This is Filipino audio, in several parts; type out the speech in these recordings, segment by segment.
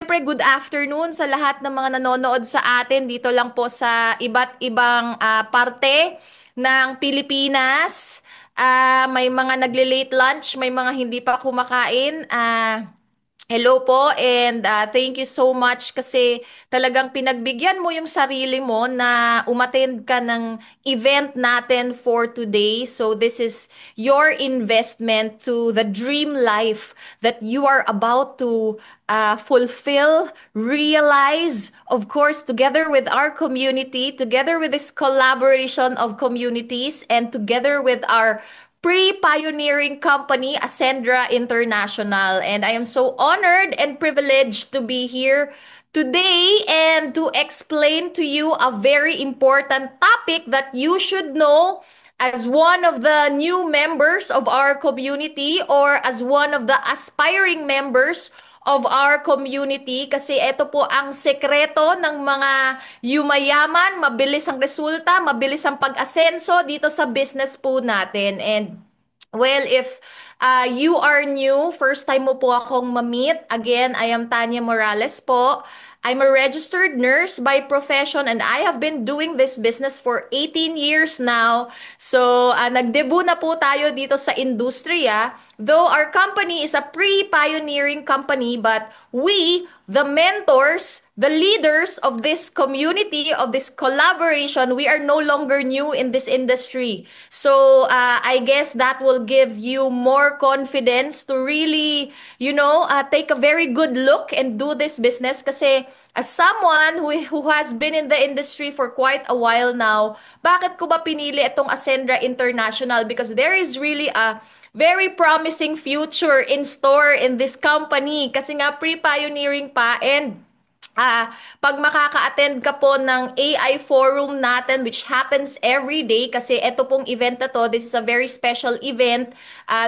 Siyempre, good afternoon sa lahat ng mga nanonood sa atin dito lang po sa iba't ibang parte ng Pilipinas. May mga nagle-late lunch, may mga hindi pa kumakain. Hello po and thank you so much kasi talagang pinagbigyan mo yung sarili mo na umattend ka ng event natin for today. So this is your investment to the dream life that you are about to fulfill, realize, of course, together with our community, together with this collaboration of communities, and together with our pre-pioneering company, Ascendra International. And I am so honored and privileged to be here today and to explain to you a very important topic that you should know as one of the new members of our community or as one of the aspiring members of our community kasi ito po ang sekreto ng mga yumayaman, mabilis ang resulta, mabilis ang pag-asenso dito sa business po natin. And well, if you are new, first time mo po akong ma-meet, again, I am Tanya Morales po. I'm a registered nurse by profession and I have been doing this business for 18 years now. So, nagdebut na po tayo dito sa industriya. Though our company is a pre-pioneering company, but we, the mentors, the leaders of this community, of this collaboration, we are no longer new in this industry. So, I guess that will give you more confidence to really, take a very good look and do this business kasi as someone who has been in the industry for quite a while now, bakit ko ba pinili itong Ascendra International? Because there is really a very promising future in store in this company kasi nga pre-pioneering pa and pag makaka-attend ka po ng AI forum natin which happens every day kasi ito pong event na to, this is a very special event.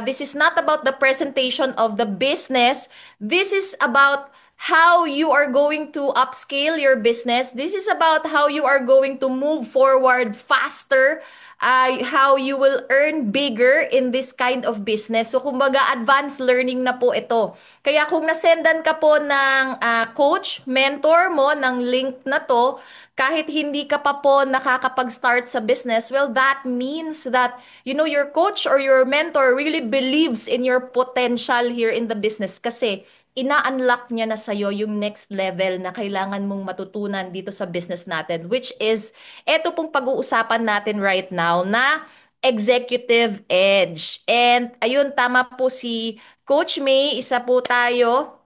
This is not about the presentation of the business. This is about how you are going to upscale your business. This is about how you are going to move forward faster, how you will earn bigger in this kind of business. So, kumbaga, advanced learning na po ito. Kaya kung nasendan ka po ng coach, mentor mo ng link na to, kahit hindi ka pa po nakakapag-start sa business, well, that means that, your coach or your mentor really believes in your potential here in the business kasi ina-unlock niya na sa'yo yung next level na kailangan mong matutunan dito sa business natin, which is, eto pong pag-uusapan natin right now na executive edge. And ayun, tama po si Coach May, isa po tayo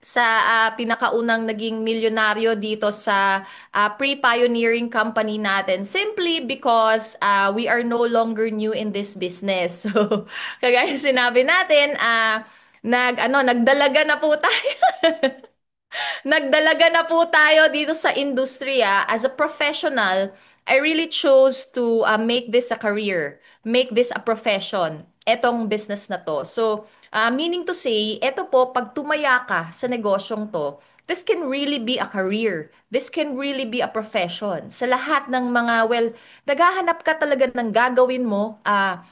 sa pinakaunang naging milyonaryo dito sa pre-pioneering company natin simply because we are no longer new in this business. So, kagaya sinabi natin, nagdalaga na po tayo. Nagdalaga na po tayo dito sa industriya. As a professional, I really chose to make this a career, make this a profession, etong business na to. So, meaning to say, eto po, pag tumaya ka sa negosyong to, this can really be a career. This can really be a profession. Sa lahat ng mga, well, naghahanap ka talaga ng gagawin mo,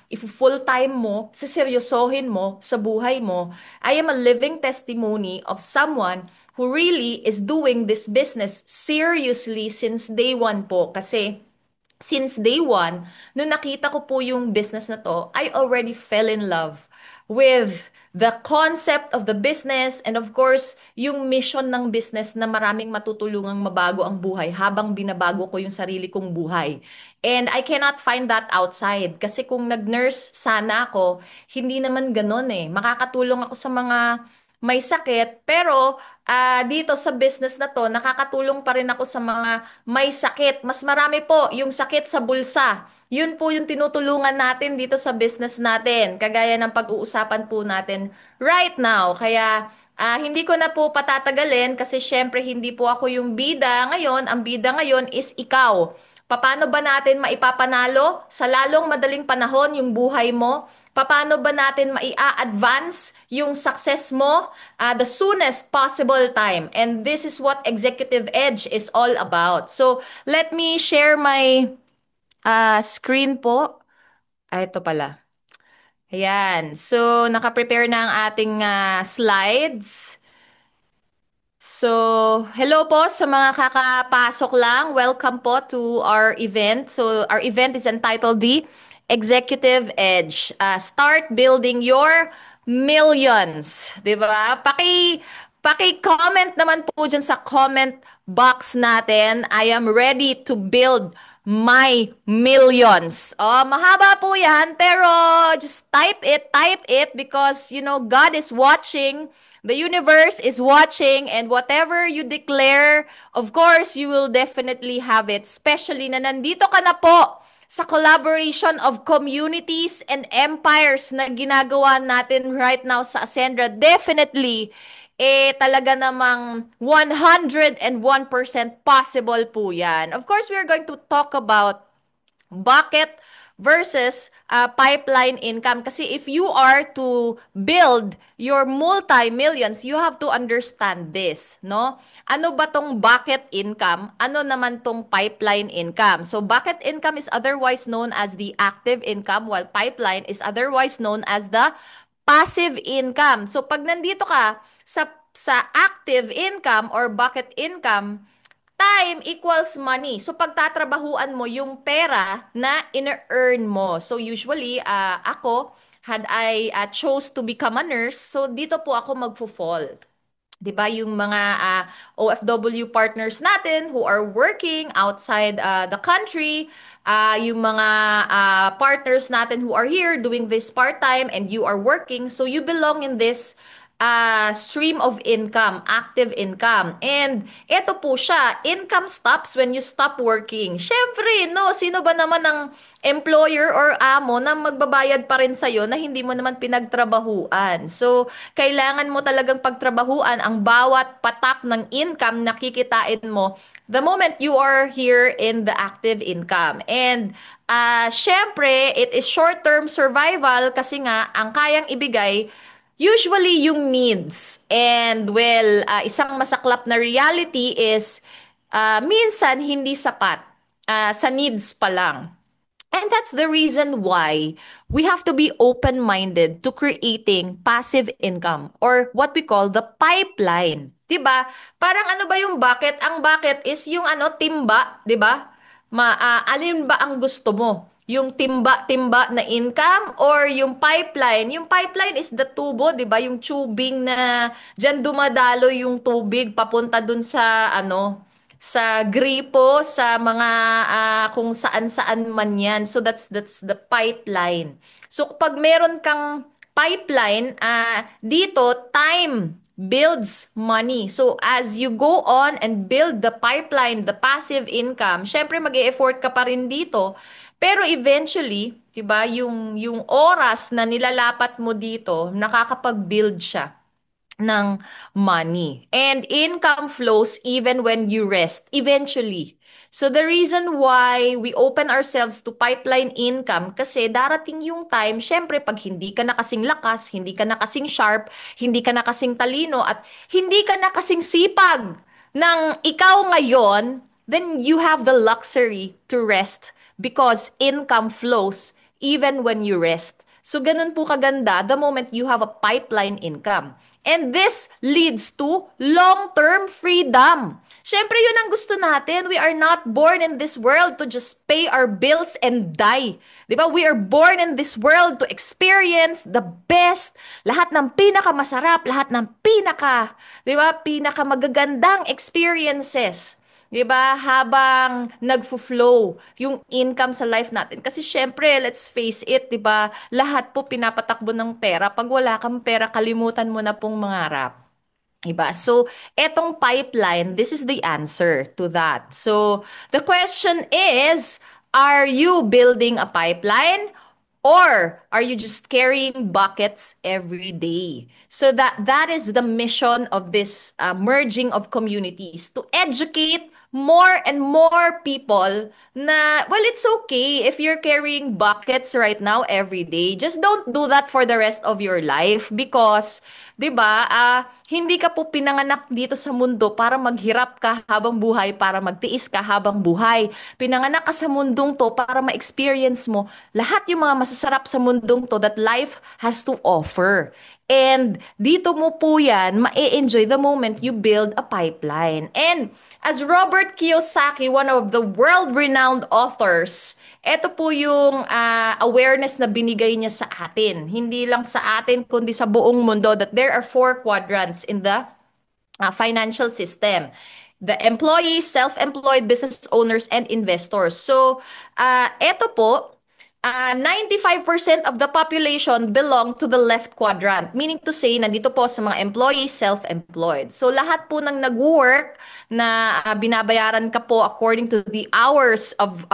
if full-time mo, siseryosohin mo sa buhay mo, I am a living testimony of someone who really is doing this business seriously since day one po. Kasi since day one, nung nakita ko po yung business na to, I already fell in love with the concept of the business and of course, yung mission ng business na maraming matutulungang mabago ang buhay habang binabago ko yung sarili kong buhay. And I cannot find that outside. Kasi kung nag-nurse sana ako, hindi naman ganun eh. Makakatulong ako sa mga may sakit, pero dito sa business na to, nakakatulong pa rin ako sa mga may sakit. Mas marami po yung sakit sa bulsa. Yun po yung tinutulungan natin dito sa business natin, kagaya ng pag-uusapan po natin right now. Kaya hindi ko na po patatagalin kasi syempre hindi po ako yung bida ngayon. Ang bida ngayon is ikaw. Paano ba natin maipapanalo sa lalong madaling panahon yung buhay mo? Paano ba natin maia-advance yung success mo the soonest possible time? And this is what Executive Edge is all about. So, let me share my screen po. Ito pala. Ayan. So, naka-prepare na ang ating slides. So, hello po sa mga kakapasok lang. Welcome po to our event. So, our event is entitled the Executive Edge. Start building your millions. 'Di ba? Paki-comment naman po dyan sa comment box natin. I am ready to build my millions. Oh, mahaba po 'yan, pero just type it because God is watching. The universe is watching, and whatever you declare, of course, you will definitely have it. Especially na nandito ka na po sa collaboration of communities and empires na ginagawa natin right now sa Ascendra. Definitely, talaga namang 101% possible po yan. Of course, we are going to talk about bucket versus pipeline income. Kasi if you are to build your multi-millions, you have to understand this, no? Ano ba tong bucket income? Ano naman tong pipeline income? So bucket income is otherwise known as the active income, while pipeline is otherwise known as the passive income. So pag nandito ka sa active income or bucket income, time equals money. So, pagtatrabahuan mo yung pera na ine-earn mo. So, usually, ako, had I chose to become a nurse, so dito po ako magfo-fall. 'Di ba yung mga OFW partners natin who are working outside the country, yung mga partners natin who are here doing this part-time and you are working, so you belong in this stream of income, active income. And eto po siya, income stops when you stop working. Syempre, no, sino ba naman ang employer or amo na magbabayad pa rin sa'yo na hindi mo naman pinagtrabahuan? So, kailangan mo talagang pagtrabahuan ang bawat patak ng income na kikitain mo the moment you are here in the active income. And syempre, it is short-term survival kasi nga ang kayang ibigay usually yung needs. And well, isang masaklap na reality is minsan hindi sapat sa needs pa lang. And that's the reason why we have to be open-minded to creating passive income or what we call the pipeline. 'Di ba? Parang ano ba yung bucket? Ang bucket is yung timba, 'di ba? Alin ba ang gusto mo? Yung timba-timba na income or yung pipeline? Yung pipeline is the tubo, 'di ba? Yung tubing na diyan dumadalo yung tubig papunta dun sa gripo, sa mga kung saan-saan man yan. So that's the pipeline. So pag meron kang pipeline, dito time builds money. So as you go on and build the pipeline, the passive income, syempre mag-e-effort ka pa rin dito. Pero eventually, 'di ba, yung oras na nilalapat mo dito, nakakapag-build siya ng money. And income flows even when you rest, eventually. So the reason why we open ourselves to pipeline income, kasi darating yung time, syempre pag hindi ka na kasing lakas, hindi ka na kasing sharp, hindi ka na kasing talino, at hindi ka na kasing sipag ng ikaw ngayon, then you have the luxury to rest because income flows even when you rest. So ganun po kaganda the moment you have a pipeline income. And this leads to long-term freedom. Siyempre, yun ang gusto natin. We are not born in this world to just pay our bills and die. Di ba? We are born in this world to experience the best, lahat ng pinakamasarap, lahat ng di ba, pinakamagagandang experiences. 'Di ba? Habang nagfo-flow yung income sa life natin. Kasi syempre, let's face it, 'di ba? Lahat po pinapatakbo ng pera. Pag wala kang pera, kalimutan mo na pong mangarap. Diba? So, etong pipeline, this is the answer to that. So, the question is, are you building a pipeline or are you just carrying buckets every day? So that is the mission of this merging of communities, to educate more and more people na, well, it's okay if you're carrying buckets right now every day. Just don't do that for the rest of your life because, 'di ba, hindi ka po pinanganak dito sa mundo para maghirap ka habang buhay, para magtiis ka habang buhay. Pinanganak ka sa mundong to para ma-experience mo lahat yung mga masasarap sa mundong to that life has to offer. And dito mo po yan, ma-enjoy the moment you build a pipeline. And as Robert Kiyosaki, one of the world-renowned authors, ito po yung awareness na binigay niya sa atin. Hindi lang sa atin, kundi sa buong mundo, that there are four quadrants in the financial system. The employees, self-employed business owners, and investors. So, eto po, 95% of the population belong to the left quadrant. Meaning to say, nandito po sa mga employees, self-employed. So, lahat po ng nag-work na binabayaran ka po according to the hours of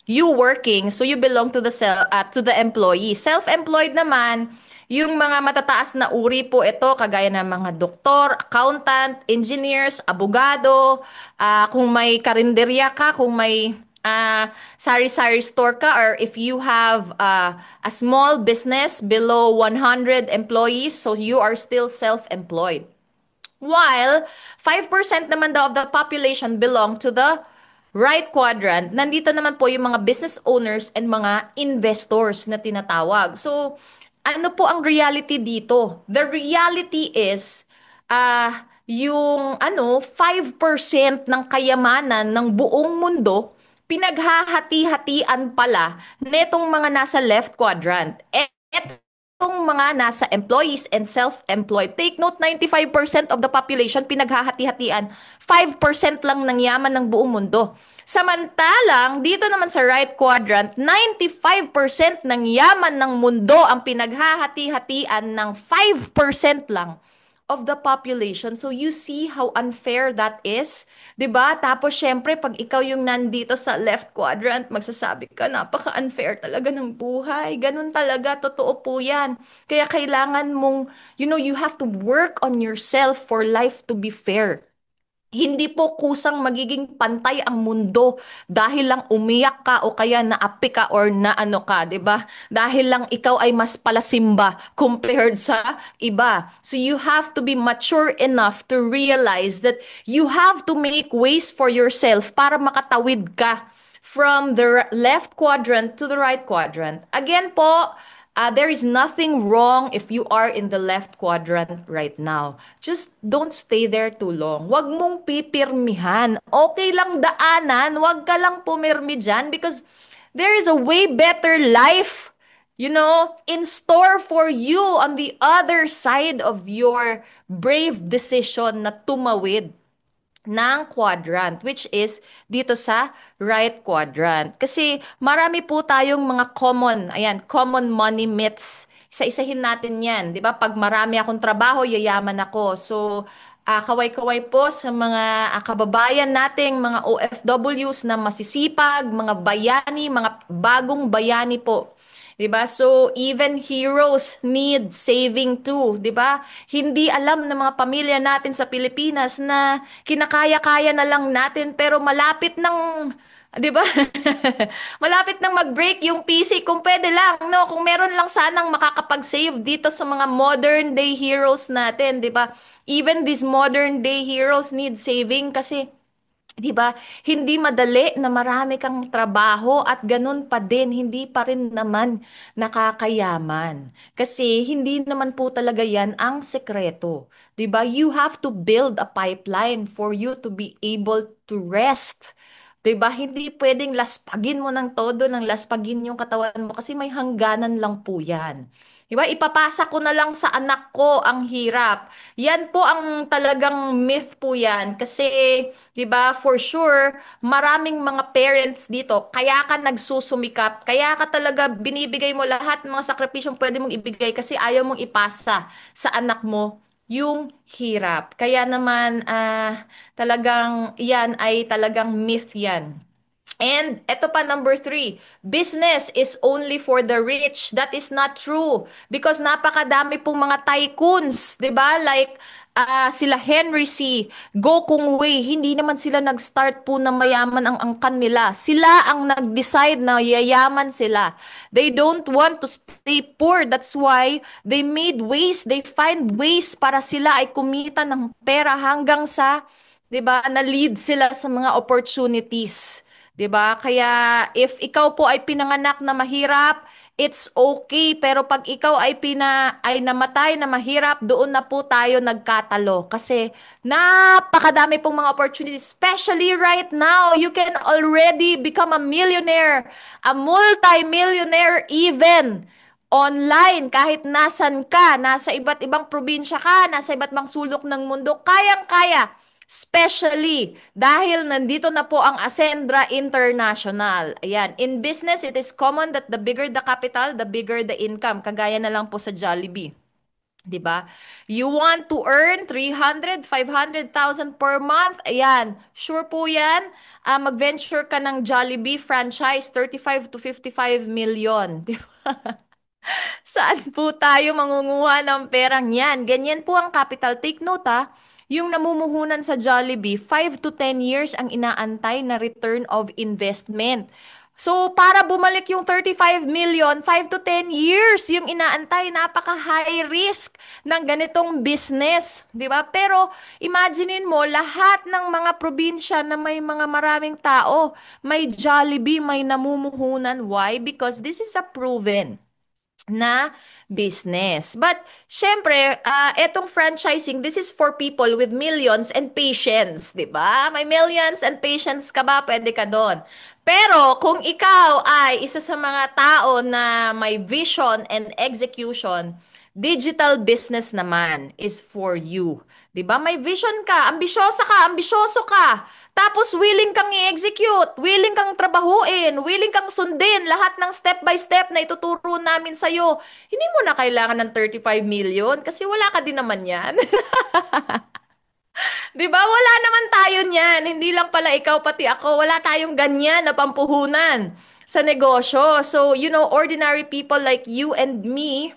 you working. So, you belong to to the employee. Self-employed naman, yung mga matataas na uri po ito, kagaya ng mga doktor, accountant, engineers, abogado, kung may karinderya ka, kung may sari-sari store ka, or if you have a small business below 100 employees, so you are still self-employed. While 5% naman daw of the population belong to the right quadrant, nandito naman po yung mga business owners and mga investors na tinatawag. So, ano po ang reality dito? The reality is, yung 5% ng kayamanan ng buong mundo, pinaghahati-hatian pala netong mga nasa left quadrant. Itong mga nasa employees and self-employed. Take note, 95% of the population pinaghahati-hatian. 5% lang ng yaman ng buong mundo. Samantalang, dito naman sa right quadrant, 95% ng yaman ng mundo ang pinaghahati-hatian ng 5% lang of the population. So you see how unfair that is, 'di ba? Tapos syempre pag ikaw yung nandito sa left quadrant, magsasabi ka napaka-unfair talaga ng buhay. Ganun talaga, totoo po 'yan. Kaya kailangan mong, you have to work on yourself for life to be fair. Hindi po kusang magiging pantay ang mundo dahil lang umiyak ka o kaya naapi ka or naano ka, 'di ba? Dahil lang ikaw ay mas palasimba compared sa iba. So you have to be mature enough to realize that you have to make ways for yourself para makatawid ka from the left quadrant to the right quadrant. Again po, there is nothing wrong if you are in the left quadrant right now. Just don't stay there too long. Huwag mong pipirmihan. Okay lang daanan, huwag ka lang pumirmi dyan because there is a way better life, in store for you on the other side of your brave decision na tumawid ng quadrant, which is dito sa right quadrant. Kasi marami po tayong mga common money myths. Isa-isahin natin yan, di ba? Pag marami akong trabaho, yayaman ako. So, kaway-kaway po sa mga kababayan nating mga OFWs na masisipag, mga bayani, mga bagong bayani po. 'Di ba? So even heroes need saving too, 'di ba? Hindi alam ng mga pamilya natin sa Pilipinas na kinakaya-kaya na lang natin pero malapit ng 'di ba? Malapit nang mag-break yung PC kung pwede lang, no? Kung meron lang sanang makakapag-save dito sa mga modern day heroes natin, 'di ba? Even these modern day heroes need saving kasi 'di ba? Hindi madali na marami kang trabaho at ganun pa din, hindi pa rin naman nakakayaman. Kasi hindi naman po talaga 'yan ang sekreto. 'Di ba? You have to build a pipeline for you to be able to rest. 'Di ba? Hindi pwedeng laspagin mo ng todo, ng laspagin yung katawan mo kasi may hangganan lang po 'yan. 'Di ba? Ipapasa ko na lang sa anak ko ang hirap. Yan po ang talagang myth po yan. Kasi, 'di ba, for sure, maraming mga parents dito, kaya ka nagsusumikap, kaya ka talaga binibigay mo lahat ng mga sakripisyong pwede mong ibigay kasi ayaw mong ipasa sa anak mo yung hirap. Kaya naman, talagang yan ay talagang myth yan. And eto pa number three, business is only for the rich. That is not true. Because napakadami pong mga tycoons, 'di ba? Like sila Henry C. Go Kung Wei, hindi naman sila nag-start po na mayaman ang angkan nila. Sila ang nag-decide na yayaman sila. They don't want to stay poor. That's why they made ways, they find ways para sila ay kumita ng pera hanggang sa, 'di ba, na-lead sila sa mga opportunities. 'Di ba? Kaya if ikaw po ay pinanganak na mahirap, It's okay, pero pag ikaw ay namatay na mahirap, doon na po tayo nagkatalo. Kasi napakadami pong mga opportunities, especially right now. You can already become a millionaire, a multi-millionaire even online, kahit nasan ka, nasa iba't ibang probinsya ka, nasa iba't ibang sulok ng mundo, kayang-kaya. Especially dahil nandito na po ang Ascendra International. Ayan, in business, it is common that the bigger the capital, the bigger the income. Kagaya na lang po sa Jollibee. 'Di ba? You want to earn 300, 500,000 per month? Ayan, sure po 'yan. Mag-venture ka ng Jollibee franchise, 35 to 55 million. 'Di ba? Saan po tayo mangunguha ng perang yan? Ganyan po ang capital. Take note ha, yung namumuhunan sa Jollibee, 5 to 10 years ang inaantay na return of investment. So, para bumalik yung 35 million, 5 to 10 years yung inaantay. Napaka-high risk ng ganitong business. Di ba? Pero, imaginein mo, lahat ng mga probinsya na may mga maraming tao, may Jollibee, may namumuhunan. Why? Because this is a proven na business. But, syempre, etong franchising, this is for people with millions and patience, di ba? May millions and patience ka ba? Pwede ka doon. Pero, kung ikaw ay isa sa mga tao na may vision and execution, digital business naman is for you. 'Di ba? May vision ka, ambisyosa ka, ambisyoso ka. Tapos willing kang i-execute, willing kang trabahuin, willing kang sundin lahat ng step by step na ituturo namin sa iyo. Hindi mo na kailangan ng 35 million kasi wala ka din naman 'yan. 'Di ba? Wala naman tayo niyan. Hindi lang pala ikaw pati ako. Wala tayong ganyan na pampuhunan sa negosyo. So, ordinary people like you and me,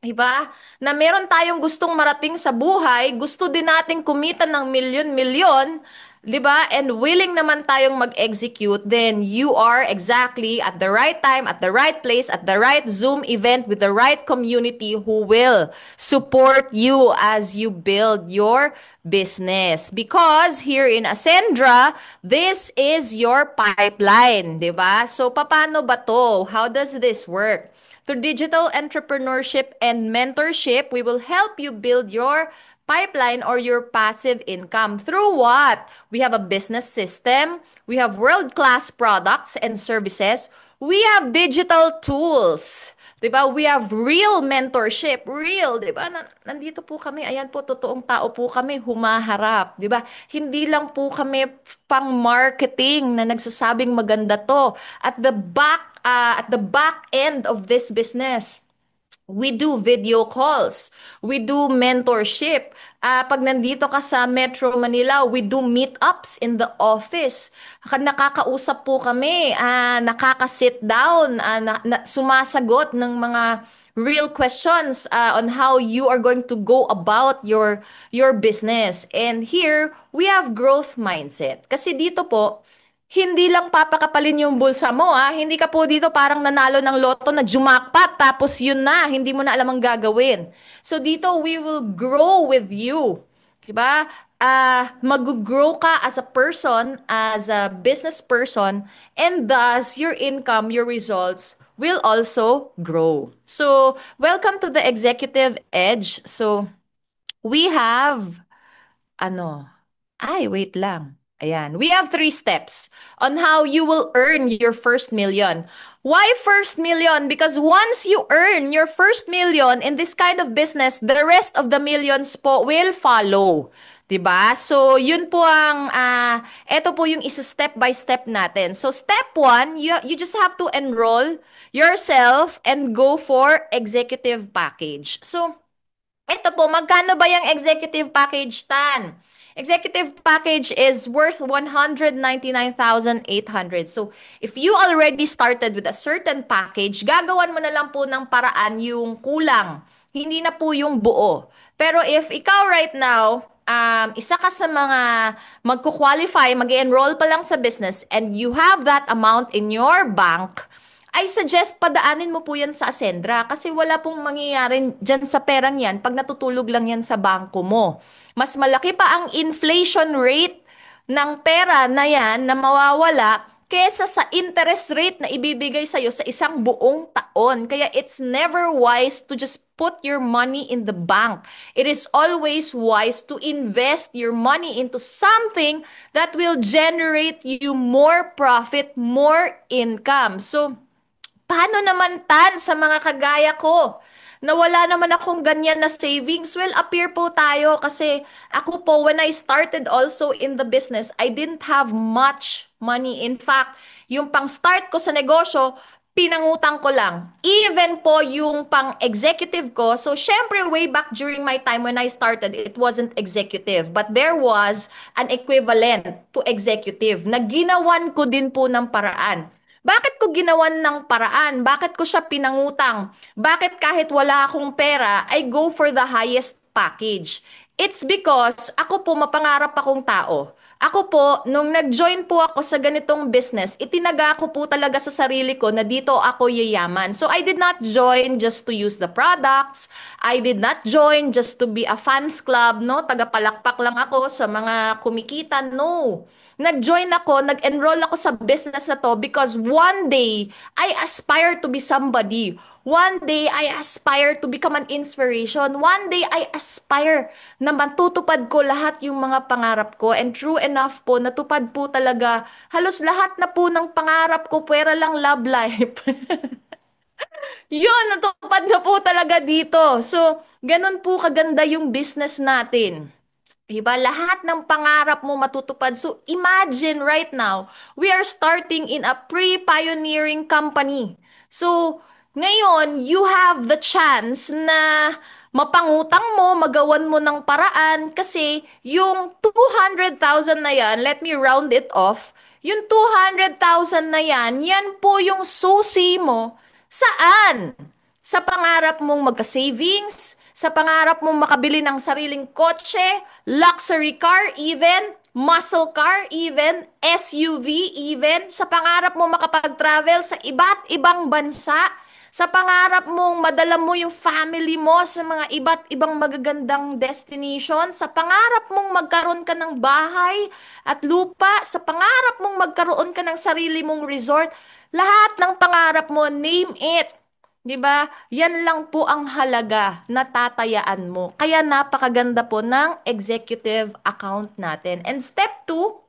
iba, na meron tayong gustong marating sa buhay, gusto din nating kumita ng milyon-milyon, 'di ba? And willing naman tayong mag-execute, then you are exactly at the right time, at the right place, at the right Zoom event with the right community who will support you as you build your business. Because here in Ascendra, this is your pipeline, 'di ba? So paano ba 'to? How does this work? Through digital entrepreneurship and mentorship, we will help you build your pipeline or your passive income. Through what? We have a business system, we have world-class products and services, we have digital tools. 'Di ba? We have real mentorship, real, 'di ba? Nandito po kami, ayan po, totoong tao po kami humaharap, 'di ba? Hindi lang po kami pang marketing na nagsasabing maganda to. At the back end of this business, we do video calls. We do mentorship. Pag nandito ka sa Metro Manila, we do meetups in the office. Nakakausap po kami, nakaka-sit down, sumasagot ng mga real questions on how you are going to go about your business. And here, we have growth mindset. Kasi dito po, hindi lang papakapalin yung bulsa mo, ah. Hindi ka po dito parang nanalo ng loto na jumakpat tapos yun na, hindi mo na alam ang gagawin. So dito we will grow with you. 'Di ba? Mag-grow ka as a person, as a business person, and thus your income, your results will also grow. So, welcome to the Executive Edge. So, we have ano? Ay, wait lang. Ayan. We have 3 steps on how you will earn your first million. Why first million? Because once you earn your first million in this kind of business, the rest of the millions po will follow. 'Di ba? So, yun po ang, eto po yung isa step by step natin. So, step one, you just have to enroll yourself and go for executive package. So, ito po, magkano ba yung executive package, Tan? Executive package is worth 199,800. So, if you already started with a certain package, gagawan mo na lang po ng paraan yung kulang. Hindi na po yung buo. Pero if ikaw right now, isa ka sa mga magko-qualify, mag-enroll pa lang sa business, and you have that amount in your bank, I suggest padaanin mo po yan sa Ascendra kasi wala pong mangyayari dyan sa perang yan pag natutulog lang yan sa bangko mo. Mas malaki pa ang inflation rate ng pera na yan na mawawala kesa sa interest rate na ibibigay sa'yo sa isang buong taon. Kaya it's never wise to just put your money in the bank. It is always wise to invest your money into something that will generate you more profit, more income. So, paano naman tan sa mga kagaya ko? Na wala naman akong ganyan na savings. Well, appear po tayo kasi ako po, when I started also in the business, I didn't have much money. In fact, yung pang-start ko sa negosyo, pinangutang ko lang. Even po yung pang-executive ko. So, syempre, way back during my time when I started, it wasn't executive. But there was an equivalent to executive na ginawan ko din po ng paraan. Bakit ko ginawan ng paraan? Bakit ko siya pinangutang? Bakit kahit wala akong pera, I go for the highest package? It's because ako po mapangarap akong tao. Ako po, nung nag-join po ako sa ganitong business, itinaga ko po talaga sa sarili ko na dito ako yayaman. So I did not join just to use the products. I did not join just to be a fans club, no? Tagapalakpak lang ako sa mga kumikita. No. Nag-join ako, nag-enroll ako sa business na to because one day, I aspire to be somebody. One day, I aspire to become an inspiration. One day, I aspire na matutupad ko lahat yung mga pangarap ko. And true enough po, natupad po talaga halos lahat na po ng pangarap ko, pwera lang love life. Yun, natupad na po talaga dito. So, ganun po kaganda yung business natin. Diba? Lahat ng pangarap mo matutupad. So imagine right now, we are starting in a pre-pioneering company. So ngayon, you have the chance na mapangutang mo, magawan mo ng paraan kasi yung 200,000 na yan, let me round it off, yung 200,000 na yan po yung susi mo saan? Sa pangarap mong magka-savings, sa pangarap mong makabili ng sariling kotse, luxury car even, muscle car even, SUV even, sa pangarap mong makapag-travel sa iba't ibang bansa, sa pangarap mong madala mo yung family mo sa mga iba't ibang magagandang destination, sa pangarap mong magkaroon ka ng bahay at lupa, sa pangarap mong magkaroon ka ng sarili mong resort, lahat ng pangarap mo, name it. 'Di ba? Yan lang po ang halaga na tatayaan mo. Kaya napakaganda po ng executive account natin. And step two,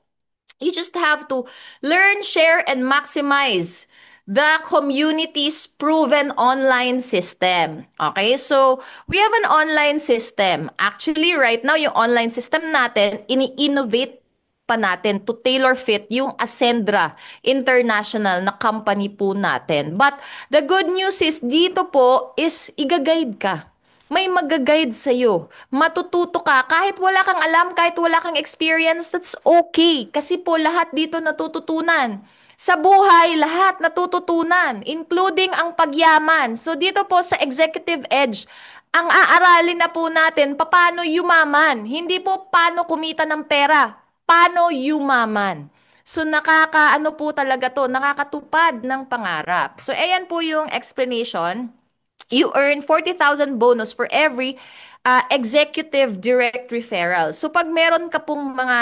you just have to learn, share, and maximize the community's proven online system. Okay, so we have an online system. Actually, right now, yung online system natin, ini-innovate pa natin to tailor fit yung Ascendra International na company po natin. But the good news is dito po is iga-guide ka. May mag-guide sa'yo. Matututo ka. Kahit wala kang alam, kahit wala kang experience, that's okay. Kasi po lahat dito natututunan. Sa buhay, lahat natututunan, including ang pagyaman. So dito po sa Executive Edge, ang aaralin na po natin, paano yumaman. Hindi po paano kumita ng pera. Paano yumaman. So nakakaano po talaga to, nakakatupad ng pangarap. So ayan po yung explanation. You earn 40,000 bonus for every executive direct referral. So pag meron ka pong mga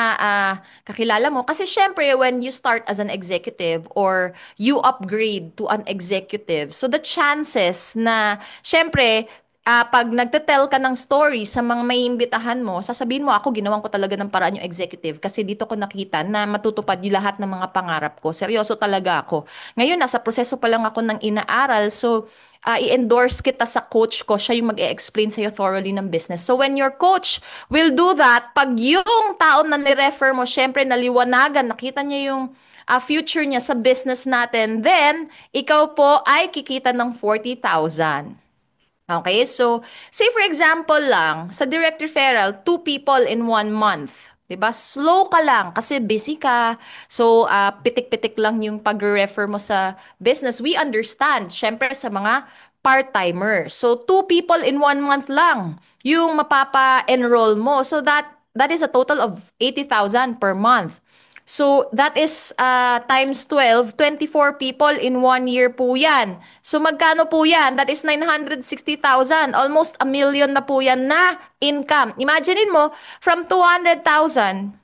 kakilala mo, kasi syempre when you start as an executive or you upgrade to an executive, so the chances na syempre pag nagte-tell ka ng story sa mga may imbitahan mo, sasabihin mo, ako ginawan ko talaga ng paraan yung executive kasi dito ko nakita na matutupad yung lahat ng mga pangarap ko. Seryoso talaga ako. Ngayon, nasa proseso pa lang ako ng inaaral. So, i-endorse kita sa coach ko. Siya yung mag-e-explain sa'yo thoroughly ng business. So, when your coach will do that, pag yung tao na ni-refer mo, syempre naliwanagan, nakita niya yung future niya sa business natin, then, ikaw po ay kikita ng 40,000. Okay, so say for example lang, sa direct referral, 2 people in 1 month. 'Di ba? Slow ka lang kasi busy ka. So, pitik-pitik lang yung pag-refer mo sa business. We understand, syempre sa mga part-timer. So, 2 people in 1 month lang yung mapapa-enroll mo. So, that is a total of 80,000 per month. So, that is times 12, 24 people in 1 year po yan. So, magkano po yan? That is 960,000. Almost a million na po yan na income. Imaginein mo, from 200,000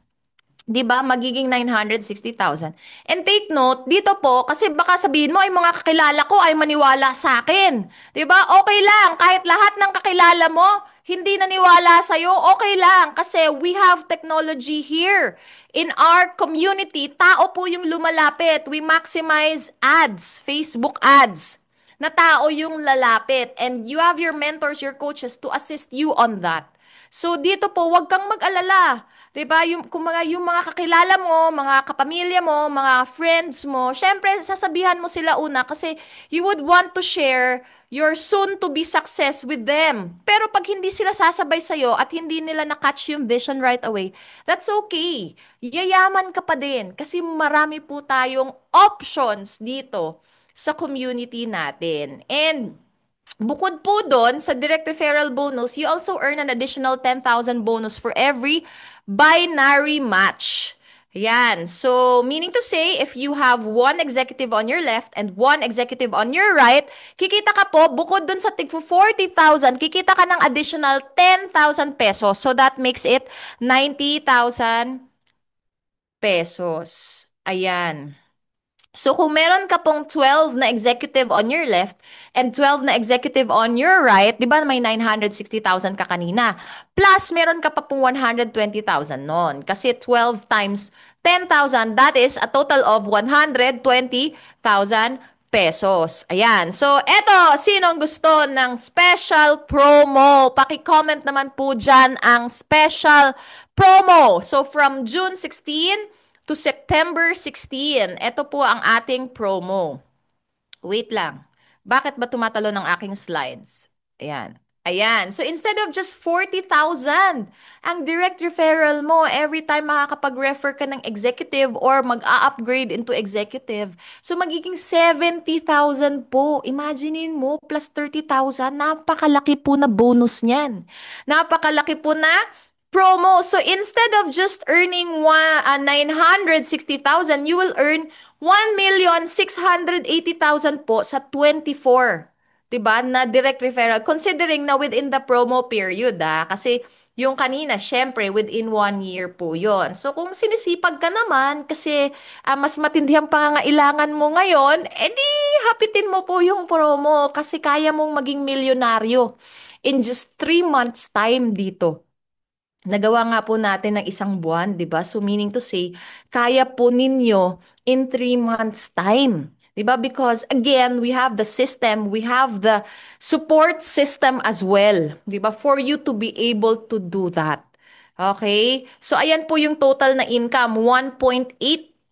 'Di ba? Magiging 960,000. And take note, dito po, kasi baka sabihin mo, ay mga kakilala ko ay maniwala sa akin. 'Di ba? Okay lang. Kahit lahat ng kakilala mo, hindi naniwala sa'yo, okay lang. Kasi we have technology here. In our community, tao po yung lumalapit. We maximize ads, Facebook ads na tao yung lalapit. And you have your mentors, your coaches to assist you on that. So dito po, wag kang mag-alala. 'Di ba? Yung mga kakilala mo, mga kapamilya mo, mga friends mo, syempre sasabihan mo sila una kasi you would want to share your soon to be success with them. Pero pag hindi sila sasabay sa'yo at hindi nila na-catch yung vision right away, that's okay. Yayaman ka pa din kasi marami po tayong options dito sa community natin. And bukod po doon sa direct referral bonus, you also earn an additional 10,000 bonus for every binary match. Yan. So, meaning to say, if you have one executive on your left and one executive on your right, kikita ka po, bukod dun sa tig 40,000, kikita ka ng additional 10,000 pesos. So, that makes it 90,000 pesos. Ayan. So kung meron ka pong 12 na executive on your left and 12 na executive on your right, 'di ba may 960,000 ka kanina. Plus meron ka pa pong 120,000 noon kasi 12 times 10,000, that is a total of 120,000 pesos. Ayan. So eto, sinong gusto ng special promo? Paki-comment naman po diyan ang special promo. So from June 16 to September 16. Ito po ang ating promo. Wait lang. Bakit ba tumatalo ng aking slides? Ayan. Ayan. So instead of just 40,000, ang direct referral mo every time makakapag-refer ka ng executive or mag-a-upgrade into executive, so magiging 70,000 po. Imaginein mo, plus 30,000, napakalaki po na bonus niyan. Napakalaki po na promo. So instead of just earning 960,000, you will earn 1,680,000 po sa 24. 'Di ba? Na direct referral. Considering na within the promo period, kasi yung kanina, syempre, within 1 year po yon. So, kung sinisipag ka naman, kasi mas matindi ang pangangailangan mo ngayon, edi hapitin mo po yung promo kasi kaya mong maging milyonaryo in just 3 months time dito. Nagawa nga po natin ng isang buwan, 'di ba? So meaning to say, kaya po ninyo in 3 months time. 'Di ba? Because again, we have the system, we have the support system as well, 'di ba? For you to be able to do that. Okay? So ayan po yung total na income, 1.8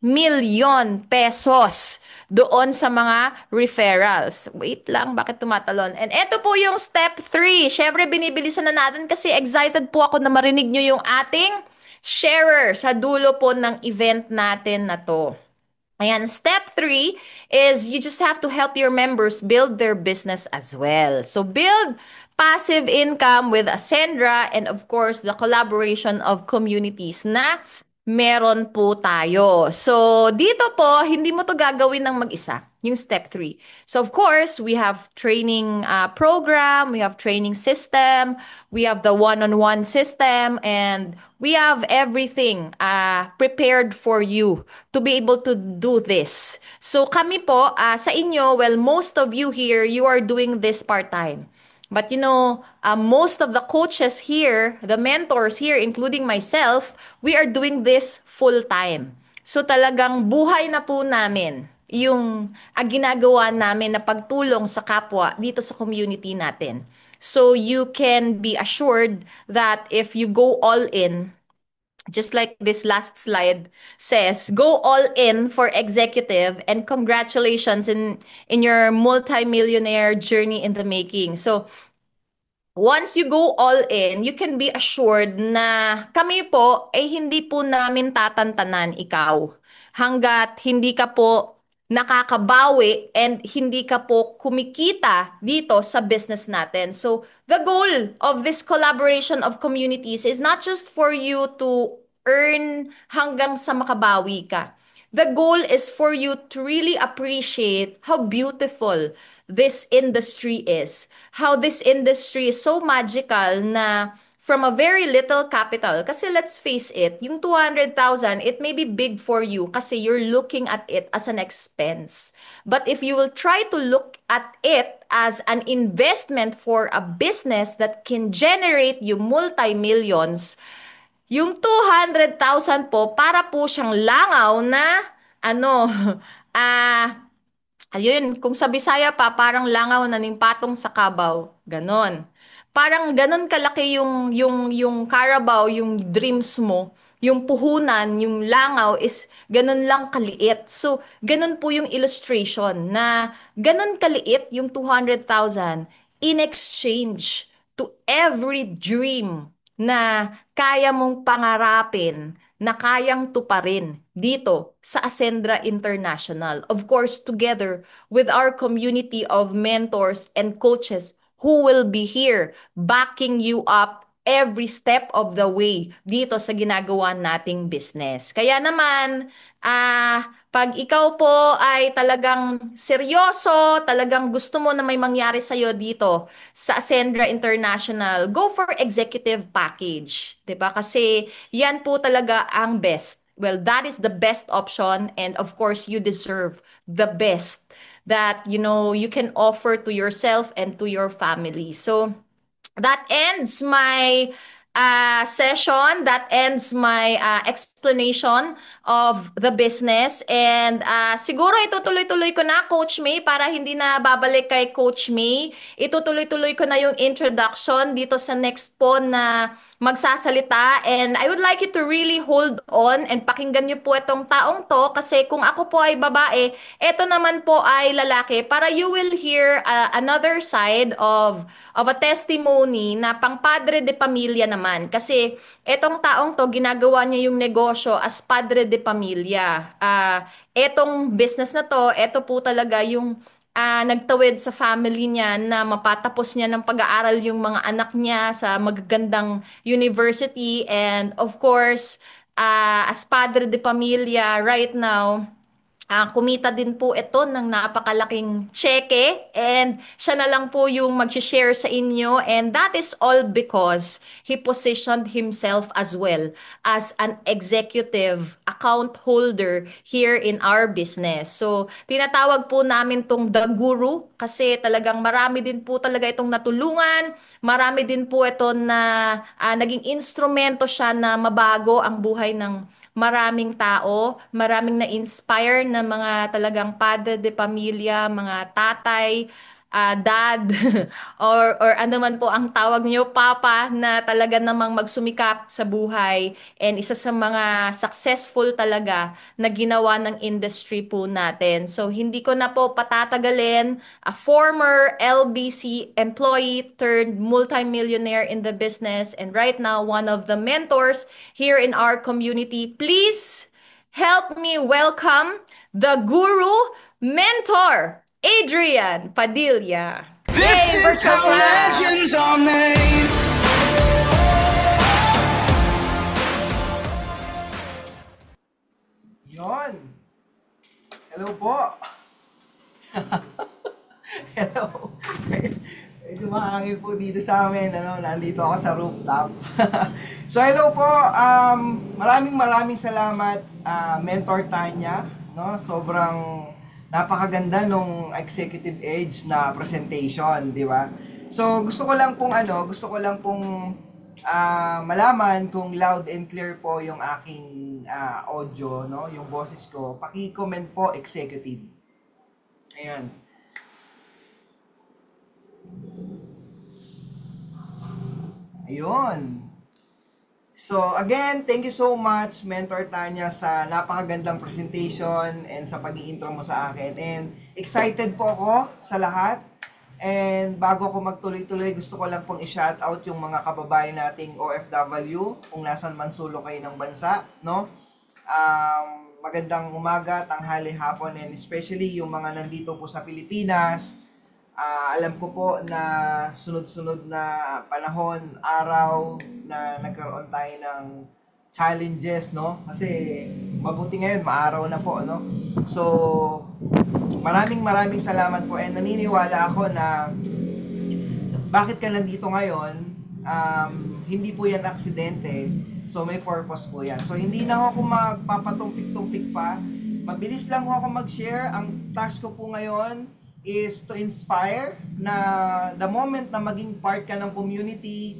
million pesos doon sa mga referrals. Wait lang, bakit tumatalon? And eto po yung step 3. Syempre, binibilisan na natin kasi excited po ako na marinig nyo yung ating sharer sa dulo po ng event natin na to. Ayan, step 3 is you just have to help your members build their business as well. So build passive income with Ascendra and of course the collaboration of communities na meron po tayo. So dito po, hindi mo to gagawin ng mag-isa, yung step 3. So of course, we have training program, we have training system, we have the one-on-one system, and we have everything prepared for you to be able to do this. So kami po, sa inyo, well, most of you here, you are doing this part-time. But most of the coaches here, the mentors here, including myself, we are doing this full-time. So talagang buhay na po namin yung ginagawa namin na pagtulong sa kapwa dito sa community natin. So you can be assured that if you go all in, just like this last slide says, go all in for executive and congratulations in your multi-millionaire journey in the making. So once you go all in, you can be assured na kami po ay hindi po namin tatantanan ikaw hanggat hindi ka po nakakabawi and hindi ka po kumikita dito sa business natin. So, the goal of this collaboration of communities is not just for you to earn hanggang sa makabawi ka. The goal is for you to really appreciate how beautiful this industry is. How this industry is so magical na from a very little capital. Kasi let's face it, yung 200,000, it may be big for you kasi you're looking at it as an expense. But if you will try to look at it as an investment for a business that can generate you multi-millions, yung 200,000 po, para po siyang langaw na, ano, ah, ayun, kung sa Bisaya pa, parang langaw na ning patong sa kabaw. Ganon. Parang ganon kalaki yung Carabao, yung dreams mo, yung puhunan, yung langaw is ganon lang kaliit. So, ganon po yung illustration na ganon kaliit yung 200,000 in exchange to every dream na kaya mong pangarapin, na kayang tuparin dito sa Ascendra International. Of course, together with our community of mentors and coaches who will be here backing you up every step of the way dito sa ginagawa nating business. Kaya naman, pag ikaw po ay talagang seryoso, talagang gusto mo na may mangyari sa'yo dito sa Ascendra International, go for executive package. 'Di ba? Kasi yan po talaga ang best. Well, that is the best option, and of course, you deserve the best that you can offer to yourself and to your family. So that ends my session. That ends my explanation of the business. And siguro itutuloy-tuloy ko na, Coach May, para hindi na babalik kay Coach May. Itutuloy-tuloy ko na yung introduction dito sa next po na magsasalita. And I would like you to really hold on and pakinggan niyo po itong taong to, kasi kung ako po ay babae, ito naman po ay lalaki, para you will hear another side of a testimony na pang padre de pamilya naman. Kasi etong taong to, ginagawa niya yung negosyo as padre de pamilya. Etong business na to, eto po talaga yung nagtawid sa family niya na mapatapos niya ng pag-aaral yung mga anak niya sa magagandang university. And of course, as padre de pamilya right now, kumita din po ito ng napakalaking cheque, and siya na lang po yung mag-share sa inyo, and that is all because he positioned himself as well as an executive account holder here in our business. So, tinatawag po namin tong The Guru kasi talagang marami din po talaga itong natulungan, marami din po ito na naging instrumento siya na mabago ang buhay ng maraming tao, maraming na-inspire na mga talagang padre de pamilya, mga tatay, dad, or ano man po ang tawag niyo, papa, na talaga namang magsumikap sa buhay, and isa sa mga successful talaga na ginawa ng industry po natin. So, hindi ko na po patatagalin, a former LBC employee turned multimillionaire in the business, and right now, one of the mentors here in our community. Please help me welcome the guru mentor, Adrian Padilla. This Yay, is virtual how class. legends are made. Yon. Hello po. Hello. Medyo mahangin po dito sa amin. Nandito ako sa rooftop. So hello po. Maraming salamat, Mentor Tanya. No, sobrang napakaganda nung executive age na presentation, di ba? So gusto ko lang pong malaman kung loud and clear po yung aking audio, no, yung boses ko. Paki-comment po executive. Ayan. Ayun. So, again, thank you so much, Mentor Tanya, sa napakagandang presentation and sa pag-i-intro mo sa akin. And excited po ako sa lahat. And bago ako magtuloy-tuloy, gusto ko lang pong i-shoutout yung mga kababayan nating OFW, kung nasan man sulok kayo ng bansa, no? Magandang umaga, tanghali, hapon, and especially yung mga nandito po sa Pilipinas. Alam ko po na sunod-sunod na panahon, araw na nagkaroon tayo ng challenges, no? Kasi mabuti ngayon, maaraw na po, no? So, maraming salamat po, and naniniwala ako na bakit ka nandito ngayon, hindi po yan aksidente. So may purpose po yan. So hindi na ako magpapatumpik-tumpik pa. Mabilis lang ako mag-share. Ang task ko po ngayon is to inspire na the moment na maging part ka ng community,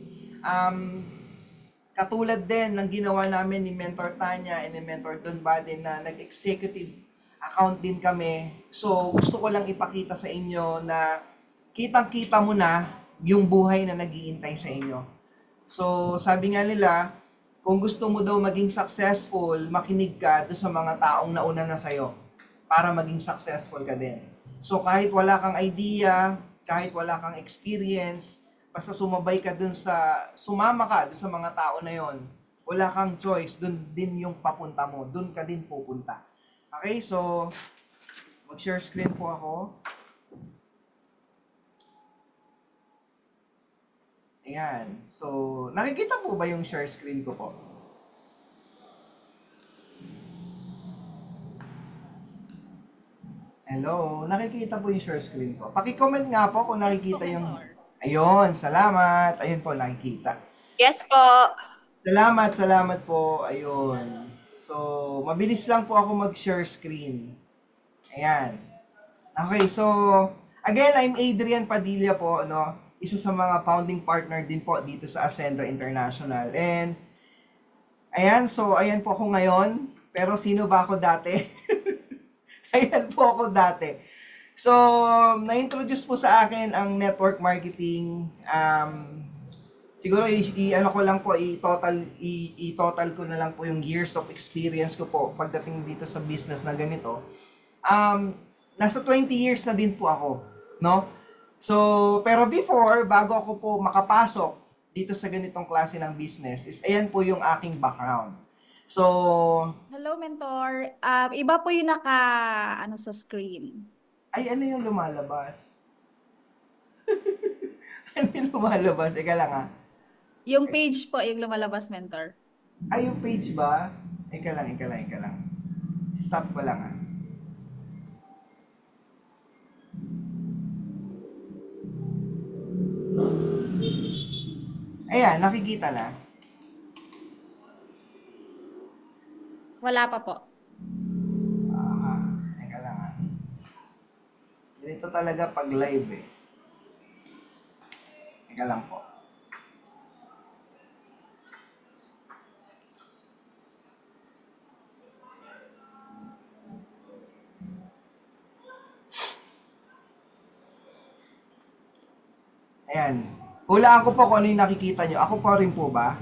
katulad din ng ginawa namin ni Mentor Tanya and ni Mentor Don Baden na nag-executive account din kami. So gusto ko lang ipakita sa inyo na kitang-kita mo na yung buhay na nag-iintay sa inyo. So sabi nga nila, kung gusto mo daw maging successful, makinig ka doon sa mga taong nauna na sa'yo para maging successful ka din. So kahit wala kang idea, kahit wala kang experience, basta sumabay ka sumama ka dun sa mga tao na yon, wala kang choice, dun din yung papunta mo, dun ka din pupunta. Okay, so mag-share screen po ako. Ayan, so nakikita po ba yung share screen ko po? Hello, nakikita po yung share screen ko. Paki-comment nga po kung nakikita yung... Ayun, salamat. Ayun po, nakikita. Yes po. Salamat po. Ayun. So, mabilis lang po ako mag-share screen. Ayan. Okay, so, again, I'm Adrian Padilla po, no? Isa sa mga founding partner din po dito sa Ascenda International. And, ayan, so, ayan po ako ngayon. Pero sino ba ako dati? Ayan po ako dati. So, na-introduce po sa akin ang network marketing. Siguro ano ko lang po, i-total ko na lang po yung years of experience ko po pagdating dito sa business na ganito. Nasa 20 years na din po ako, no? So, pero before, bago ako po makapasok dito sa ganitong klase ng business, is ayan po yung aking background. So, hello, mentor. Iba po yung ano sa screen. ay, ano yung lumalabas? Ano yung lumalabas? Eka lang ah. Yung page po yung lumalabas, mentor. Ay, yung page ba? Eka lang. Stop ko lang ah. Ayan, nakikita na. Wala pa po. Teka lang ah. Ganito talaga pag live eh. Teka lang po. Ayan. Hulaan ko po kung ano yung nakikita nyo. Ako pa rin po ba?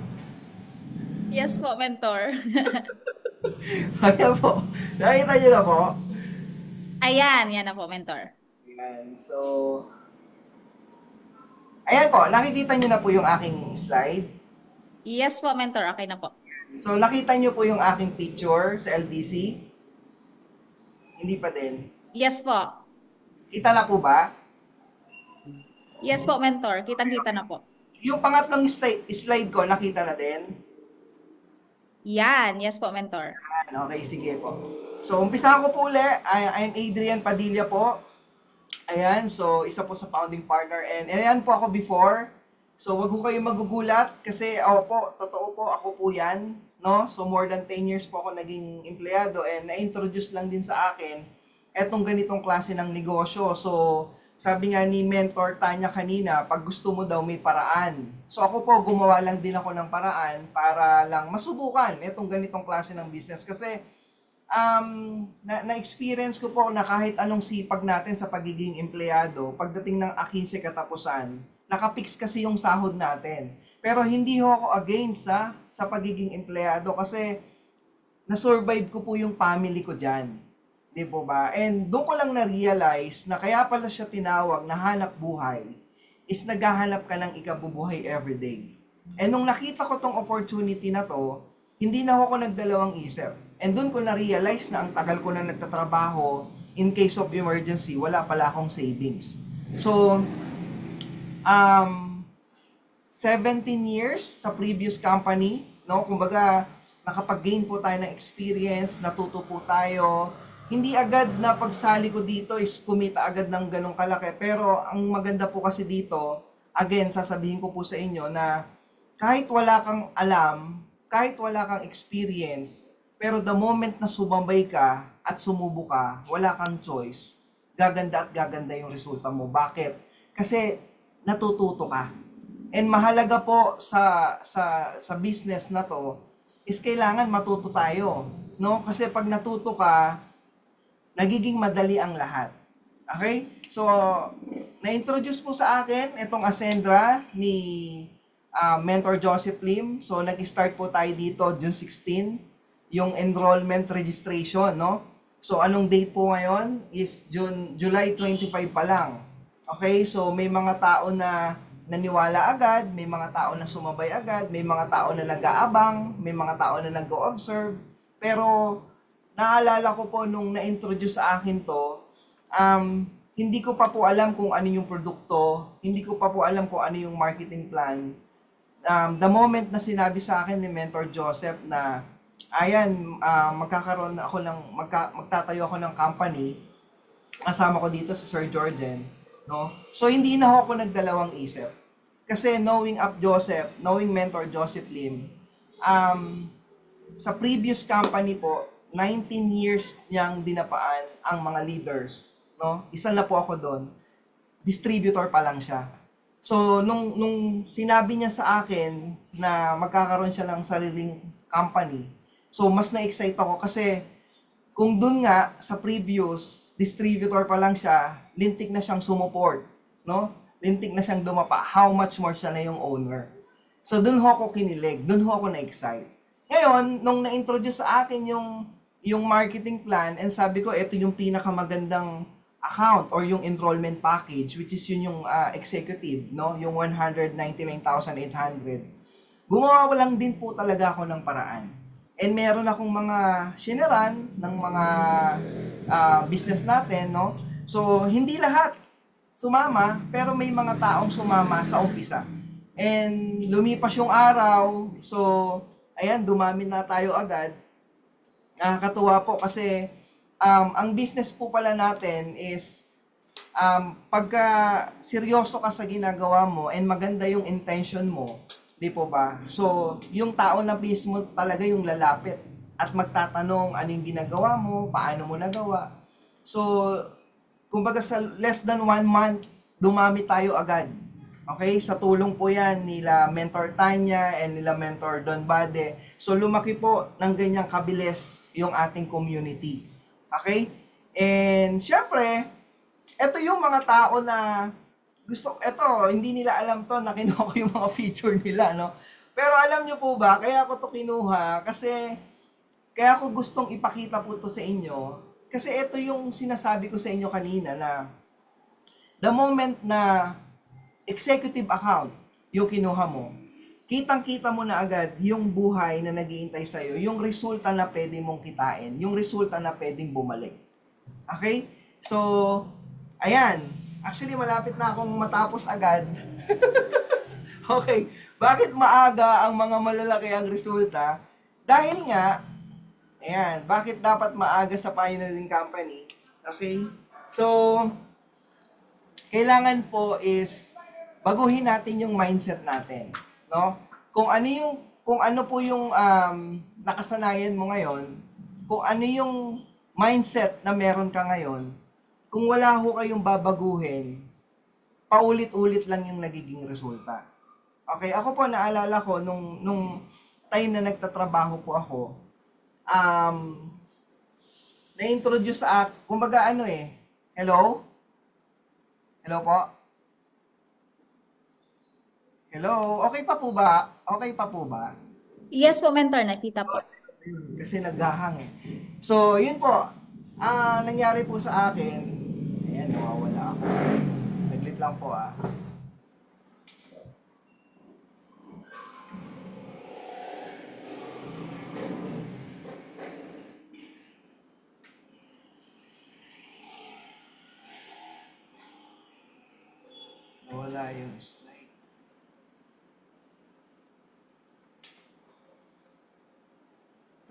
Yes po, mentor. Ayan po. Nakita nyo na po? Ayan, yan na po, mentor. Ayan. So, ayan po. Nakikita nyo na po yung aking slide. Yes po, mentor. Okay na po. So, nakita nyo po yung aking picture sa LBC? Hindi pa din. Yes po. Kita na po ba? Yes po, mentor. Kitang-kita na po. Yung pangatlong slide ko, nakita na din? Yan. Yes po, mentor. Okay, sige po. So, umpisa ko po ulit. I'm Adrian Padilla po. Ayan, so isa po sa founding partner. And ayan po ako before. So, wag ko kayo magugulat kasi totoo po, ako po yan. No? So, more than 10 years po ako naging empleyado and na-introduce lang din sa akin etong ganitong klase ng negosyo. So, sabi nga ni Mentor Tanya kanina, pag gusto mo daw may paraan. So ako po, gumawa lang din ako ng paraan para lang masubukan itong ganitong klase ng business. Kasi na-experience ko po na kahit anong sipag natin sa pagiging empleyado, pagdating ng 15 katapusan, nakapix kasi yung sahod natin. Pero hindi ho ako against sa pagiging empleyado kasi na-survive ko po yung family ko dyan. Di po ba? And doon ko lang na-realize na kaya pala siya tinawag na hanap buhay is naghahanap ka ng ikabubuhay everyday. And nung nakita ko tong opportunity na to, hindi na ako nagdalawang isip. And doon ko na-realize na ang tagal ko na nagtatrabaho, in case of emergency, wala pala akong savings. So, 17 years sa previous company, no? Kumbaga, nakapag-gain po tayo ng experience, natuto po tayo. Hindi agad na pagsali ko dito is kumita agad ng ganong kalaki. Pero ang maganda po kasi dito, again, sasabihin ko po sa inyo na kahit wala kang alam, kahit wala kang experience, pero the moment na sumabay ka at sumubo ka, wala kang choice, gaganda at gaganda yung resulta mo. Bakit? Kasi natututo ka. And mahalaga po sa business na to is kailangan matuto tayo, no? Kasi pag natuto ka, nagiging madali ang lahat. Okay? So, na-introduce po sa akin itong Ascendra ni Mentor Joseph Lim. So, nag-start po tayo dito June 16, yung enrollment registration, no? So, anong date po ngayon is July 25 pa lang. Okay? So, may mga tao na naniwala agad, may mga tao na sumabay agad, may mga tao na nag-aabang, may mga tao na nag-observe. Pero, naalala ko po nung na-introduce sa akin to, hindi ko pa po alam kung ano yung produkto, hindi ko pa po alam kung ano yung marketing plan. The moment na sinabi sa akin ni Mentor Joseph na, ayan, magtatayo ako ng company, kasama ko dito si Sir Jorgen, no? So, hindi na ako nagdalawang isip. Kasi knowing Joseph, knowing Mentor Joseph Lim, sa previous company po, 19 years niyang dinapaan ang mga leaders, no? Isa na po ako doon. Distributor pa lang siya. So, nung sinabi niya sa akin na magkakaroon siya ng sariling company, so mas na-excite ako kasi kung doon nga sa previous distributor pa lang siya, lintik na siyang sumuport, no? Lintik na siyang dumapa. How much more siya na yung owner. So, doon ho ako kinilig, doon ho ako na-excite. Ngayon, nung na-introduce sa akin yung marketing plan, and sabi ko, ito yung pinakamagandang account or yung enrollment package, which is yun yung executive, no? Yung 199,800. Gumawa lang din po talaga ako ng paraan. And meron akong mga shiniran ng mga business natin, no? So, hindi lahat sumama, pero may mga taong sumama sa umpisa. And lumipas yung araw, so, ayan, dumami na tayo agad. Nakakatuwa po kasi ang business po pala natin is pagka seryoso ka sa ginagawa mo and maganda yung intention mo, di po ba? So, yung tao na mismo talaga yung lalapit at magtatanong ano yung ginagawa mo, paano mo nagawa. So, kumbaga sa less than 1 month, dumami tayo agad. Okay? Sa tulong po yan nila Mentor Tanya and nila Mentor Don Bade. So, lumaki po ng ganyang kabilis yung ating community. Okay? And, syempre, ito yung mga tao na hindi nila alam to na kinuha ko yung mga feature nila, no? Pero alam nyo po ba, kaya ako to kinuha, kasi, kaya ako gustong ipakita po to sa inyo, kasi ito yung sinasabi ko sa inyo kanina na, the moment na executive account yung kinuha mo, kitang-kita mo na agad yung buhay na nag-iintay sa'yo, yung resulta na pwede mong kitain, yung resulta na pwedeng bumalik. Okay? So, ayan. Actually, malapit na akong matapos agad. Okay. Bakit maaga ang mga malalaki ang resulta? Dahil nga, ayan, bakit dapat maaga sa pioneering company? Okay? So, kailangan po is baguhin natin yung mindset natin, no? Kung ano po yung nakasanayan mo ngayon, kung ano yung mindset na meron ka ngayon, kung wala ho kayong babaguhin, paulit-ulit lang yung nagiging resulta. Okay, ako po naalala ko nung time na nagtatrabaho po ako, na-introduce kumbaga hello? Hello po? Hello? Okay pa po ba? Okay pa po ba? Yes po, Mentor. Nakita po. Kasi naghahang eh. So, yun po. Nangyari po sa akin, ayan, nawawala ako. Saglit lang po Nawala yung slide.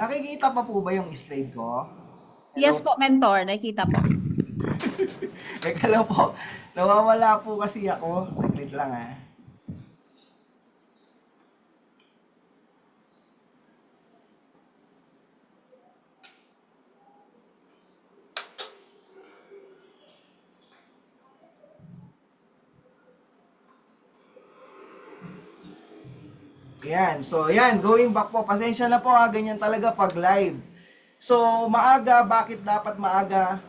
Nakikita pa po ba yung slide ko? Hello? Yes po, Mentor. Nakita po. Teka lang po. Nawawala po kasi ako. Saglit lang Ayan. So, ayan. Going back po. Pasensya na po ha. Ganyan talaga pag live. So, maaga. Bakit dapat maaga?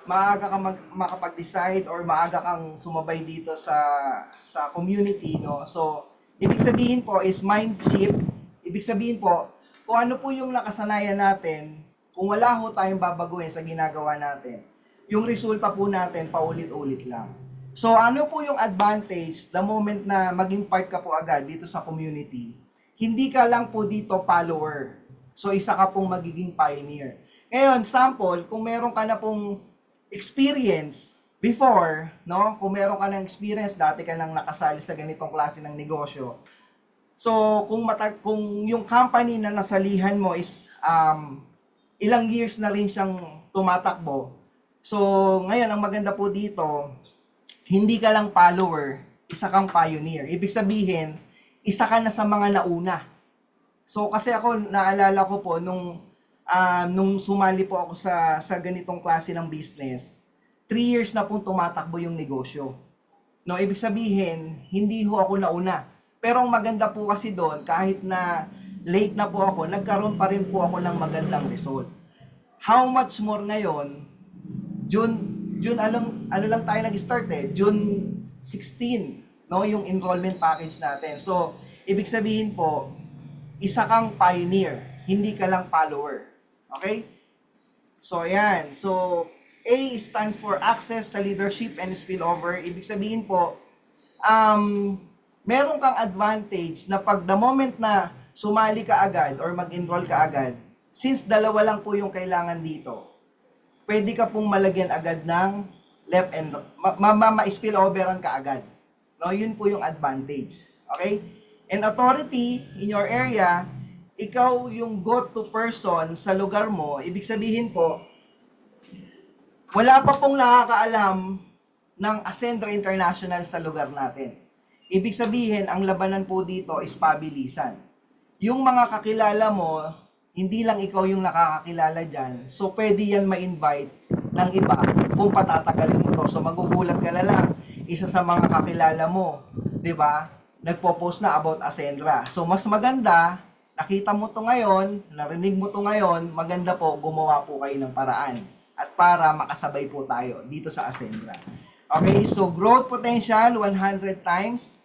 Maaga ka makapag-decide or maaga kang sumabay dito sa community, no? So, ibig sabihin po is mind shift. Ibig sabihin po, kung ano po yung nakasanayan natin, kung wala ho tayong babaguhin sa ginagawa natin, yung resulta po natin paulit-ulit lang. So, ano po yung advantage the moment na maging part ka po agad dito sa community? Hindi ka lang po dito follower. So, isa ka pong magiging pioneer. Ngayon, sample, kung meron ka na pong experience before, no? Kung meron ka ng experience, dati ka nang nakasali sa ganitong klase ng negosyo. So, kung yung company na nasalihan mo is ilang years na rin siyang tumatakbo. So, ngayon, ang maganda po dito, hindi ka lang follower, isa kang pioneer. Ibig sabihin, isa ka na sa mga nauna. So, kasi ako, naalala ko po, nung sumali po ako sa ganitong klase ng business, 3 years na pong tumatakbo yung negosyo. No, ibig sabihin, hindi ho ako nauna. Pero ang maganda po kasi doon, kahit na late na po ako, nagkaroon pa rin po ako ng magandang result. How much more ngayon, June ano lang tayo nag-start June 16, no, yung enrollment package natin. So, ibig sabihin po, isa kang pioneer, hindi ka lang follower. Okay? So, ayan. So, A stands for access sa leadership and spillover. Ibig sabihin po, meron kang advantage na pag the moment na sumali ka agad or mag-enroll ka agad, since dalawa lang po yung kailangan dito, pwede ka pong malagyan agad ng left and ma-spilloveran ka agad. No, yun po yung advantage. Okay? And authority in your area, ikaw yung go-to person sa lugar mo. Ibig sabihin po, wala pa pong nakakaalam ng Ascendra International sa lugar natin. Ibig sabihin, ang labanan po dito is pabilisan. Yung mga kakilala mo, hindi lang ikaw yung nakakakilala dyan. So, pwede yan ma-invite ng iba kung patatagalin mo to. So, magugulat ka na lang. Isa sa mga kakilala mo, di ba, nagpo-post na about Ascendra. So, mas maganda, nakita mo to ngayon, narinig mo to ngayon, maganda po, gumawa po kayo ng paraan. At para makasabay po tayo dito sa Ascendra. Okay, so growth potential, 100 times.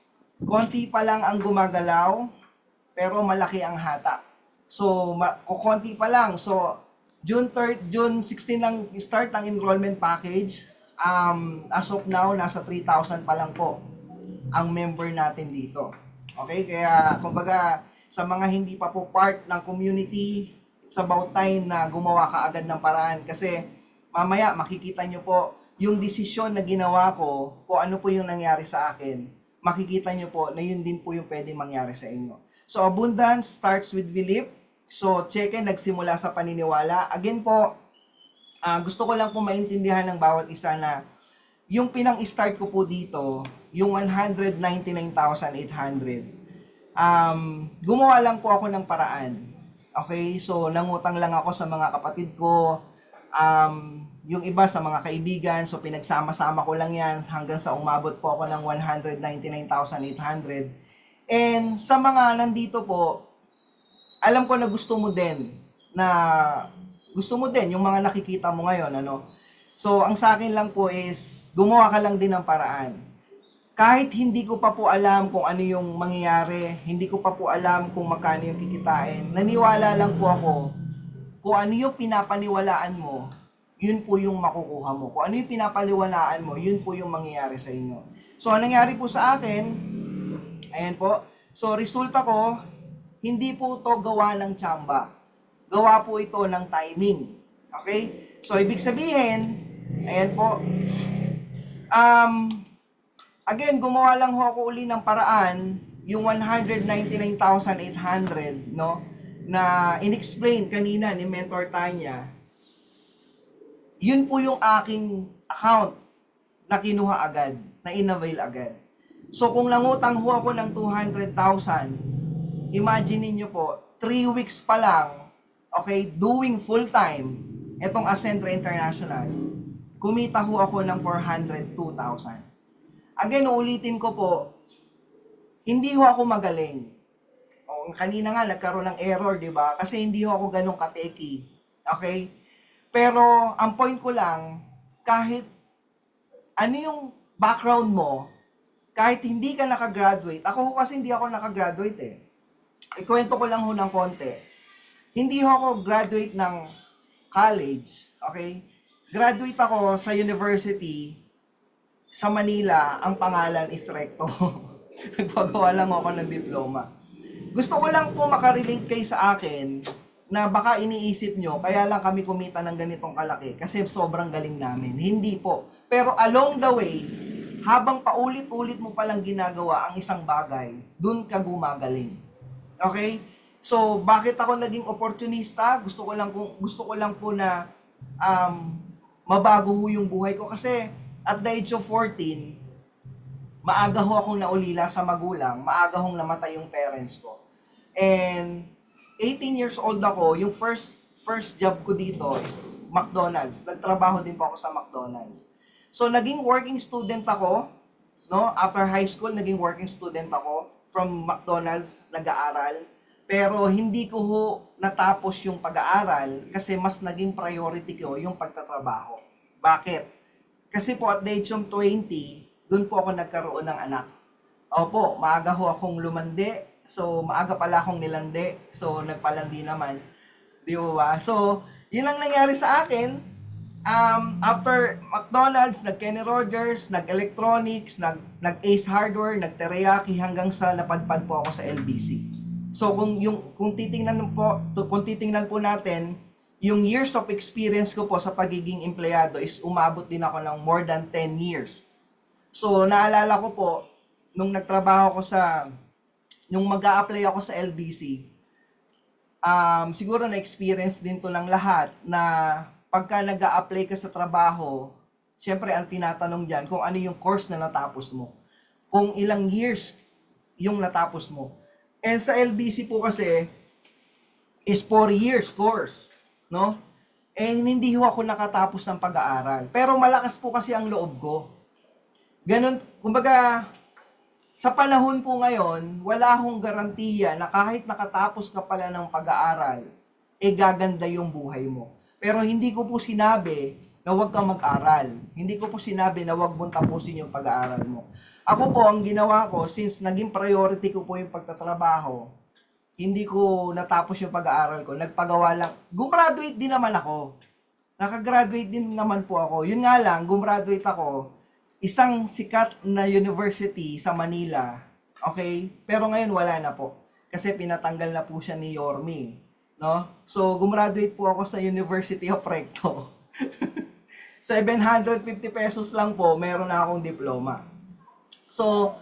Konti pa lang ang gumagalaw, pero malaki ang hatak. So, konti pa lang. So, June 16 ang start ng enrollment package. As of now, nasa 3,000 pa lang po ang member natin dito. Okay, kaya kumbaga sa mga hindi pa po part ng community, it's about time na gumawa ka agad ng paraan kasi mamaya makikita nyo po yung desisyon na ginawa ko, kung ano po yung nangyari sa akin, makikita nyo po na yun din po yung pwedeng mangyari sa inyo. So, abundance starts with belief. So, nagsimula sa paniniwala. Again po, gusto ko lang po maintindihan ng bawat isa na yung pinang-start ko po dito, yung 199,800, gumawa lang po ako ng paraan. Okay? So, nangutang lang ako sa mga kapatid ko, yung iba sa mga kaibigan, so pinagsama-sama ko lang yan hanggang sa umabot po ako ng 199,800. And sa mga nandito po, alam ko na gusto mo din yung mga nakikita mo ngayon, ano. So, ang sa akin lang po is gumawa ka lang din ng paraan. Kahit hindi ko pa po alam kung ano yung mangyayari, hindi ko pa po alam kung magkano yung kikitain, naniwala lang po ako kung ano yung pinapaniwalaan mo, yun po yung makukuha mo. Kung ano yung pinapaniwalaan mo, yun po yung mangyayari sa inyo. So, ang nangyari po sa akin, ayan po. So, resulta ko, hindi po to gawa ng tsamba. Gawa po ito ng timing. Okay? So, ibig sabihin, ayan po, again, gumawa lang ho ako uli ng paraan, yung 199,800, no, na in-explain kanina ni Mentor Tanya, yun po yung aking account na kinuha agad, na in-avail agad. So, kung nangutang ho ako ng 200,000, imagine niyo po, 3 weeks pa lang, okay, doing full-time, etong Ascendra International, kumita ho ako ng 402,000. Again, ulitin ko po, hindi ho ako magaling. kanina nga nagkaroon ng error, di ba? Kasi hindi ho ako ganun kateki. Okay? Pero ang point ko lang, kahit ano yung background mo, kahit hindi ka nakagraduate, ako ho kasi hindi ako nakagraduate eh. Ikwento ko lang ho ng konti. Hindi ho ako graduate ng college, okay? Graduate ako sa university sa Manila, ang pangalan is Recto. Nagpagawa lang ako ng diploma. Gusto ko lang po makarelate kayo sa akin na baka iniisip nyo, kaya lang kami kumita ng ganitong kalaki kasi sobrang galing namin. Hindi po. Pero along the way, habang paulit-ulit mo palang ginagawa ang isang bagay, dun ka gumagaling. Okay? So, bakit ako naging opportunista? Gusto ko lang po na mabago ho yung buhay ko kasi at the age of 14, maaga ho akong naulila sa magulang, maaga hong namatay yung parents ko. And 18 years old ako, yung first job ko dito is McDonald's. Nagtrabaho din po ako sa McDonald's. So naging working student ako, no? After high school, naging working student ako from McDonald's, nag-aaral. Pero hindi ko ho natapos yung pag-aaral kasi mas naging priority ko yung pagtatrabaho. Bakit? Kasi po at the age of 20, doon po ako nagkaroon ng anak. Opo, maaga ho akong lumandi. So, maaga pala akong nilandi. So, nagpalandi naman. Di ba? So, yun ang nangyari sa akin. After McDonald's, nag-Kenny Rogers, nag-Electronics, nag-Ace Hardware, nag-Teriyaki, hanggang sa napadpad po ako sa LBC. So, kung titingnan po natin, yung years of experience ko po sa pagiging empleyado is umabot din ako ng more than 10 years. So, naalala ko po, nung nagtrabaho ko nung mag-a-apply ako sa LBC, siguro na-experience din to ng lahat na pagka nag-a-apply ka sa trabaho, syempre ang tinatanong dyan kung ano yung course na natapos mo. Kung ilang years yung natapos mo. And sa LBC po kasi, is 4 years course, no? And hindi ho ako nakatapos ng pag-aaral. Pero malakas po kasi ang loob ko. Ganun, kumbaga, sa panahon po ngayon, wala akong garantiya na kahit nakatapos ka pala ng pag-aaral, gaganda yung buhay mo. Pero hindi ko po sinabi na huwag kang mag-aral. Hindi ko po sinabi na huwag mong tapusin yung pag-aaral mo. Ako po, ang ginawa ko, since naging priority ko po yung pagtatrabaho, hindi ko natapos yung pag-aaral ko. Nagpagawa lang. Gumraduate din naman ako. Nakagraduate din naman po ako. Yun nga lang, gumraduate ako isang sikat na university sa Manila, okay? Pero ngayon wala na po kasi pinatanggal na po siya ni Yorme, no? So gumraduate po ako sa University of Recto. 750 pesos lang po, meron na akong diploma. So,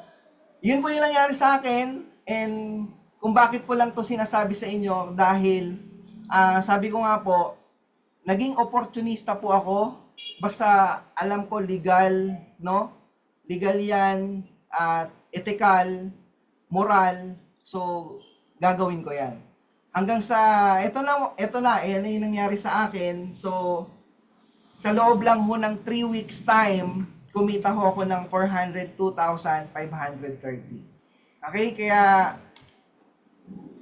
yun po yung nangyari sa akin, and kung bakit ko lang to sinasabi sa inyo dahil sabi ko nga po, naging opportunista po ako. Basta alam ko legal, no? Legal yan, at ethical, moral. So, gagawin ko yan. Hanggang sa, ito na, yan yung nangyari sa akin. So, sa loob lang ho ng 3 weeks time, kumita ho ako ng 402,530. Okay, kaya,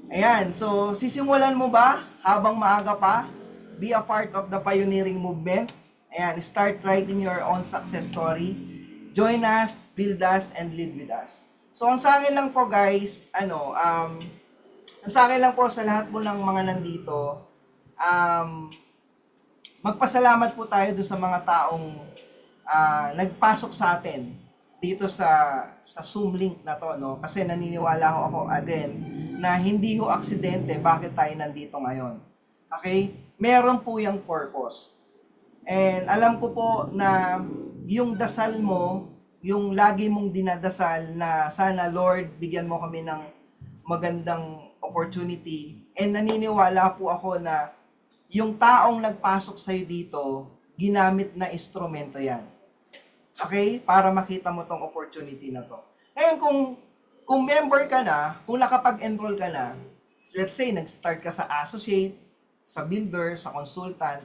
ayan. So, sisimulan mo ba habang maaga pa? Be a part of the pioneering movement. Ayan, start writing your own success story. Join us, build us, and lead with us. So, ang sa akin lang po guys, ang sa akin lang po sa lahat po ng mga nandito, magpasalamat po tayo doon sa mga taong nagpasok sa atin dito sa Zoom link na to, no? Kasi naniniwala ako again na hindi ho aksidente bakit tayo nandito ngayon. Okay? Meron po yung purpose. And alam ko po na yung dasal mo, yung lagi mong dinadasal na sana Lord, bigyan mo kami ng magandang opportunity. And naniniwala po ako na yung taong nagpasok sa'yo dito, ginamit na instrumento yan. Okay? Para makita mo tong opportunity na to. Ngayon, kung member ka na, kung nakapag-enroll ka na, let's say, nag-start ka sa associate, sa builder, sa consultant.